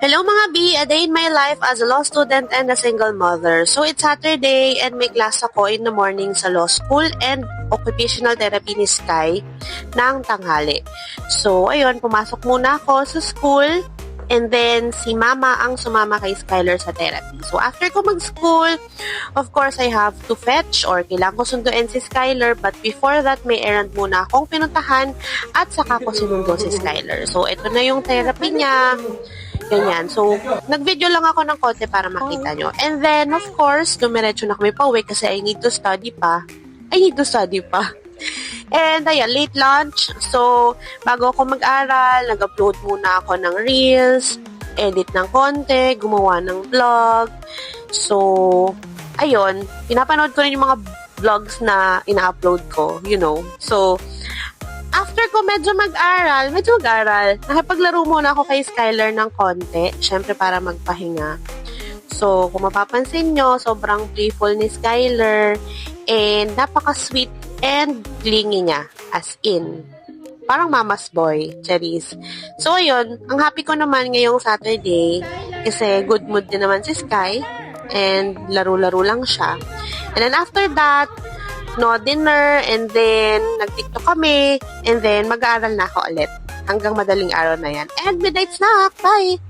Hello mga B, a day in my life as a law student and a single mother. So it's Saturday and may class ako in the morning sa law school and occupational therapy ni Sky ng tanghali. So ayun, pumasok muna ako sa school and then si Mama ang sumama kay Skylar sa therapy. So after ko mag-school, of course I have to fetch or kailangan ko sunduin si Skylar, but before that may errand muna akong pinuntahan at saka ko sinundo si Skylar. So ito na yung therapy niya. Ganyan. So, nag-video lang ako ng konti para makita nyo. And then, of course, dumiretso na kami pa uwi kasi I need to study pa. And, ayan, late lunch. So, bago ako mag-aral, nag-upload muna ako ng reels, edit ng konti, gumawa ng vlog. So, ayun, pinapanood ko rin yung mga vlogs na ina-upload ko, you know. So, after ko medyo mag-aral, nakipaglaro muna ako kay Skylar ng konti, syempre para magpahinga. So, kung mapapansin nyo, sobrang playful ni Skylar, and napaka-sweet and clingy niya, as in. Parang mama's boy, Charis. So, ayun, ang happy ko naman ngayong Saturday, kasi good mood din naman si Sky, and laro-laro lang siya. And then after that, dinner, and then nag-TikTok kami, and then mag-aaral na ako ulit. Hanggang madaling araw na yan. And midnight snack! Bye!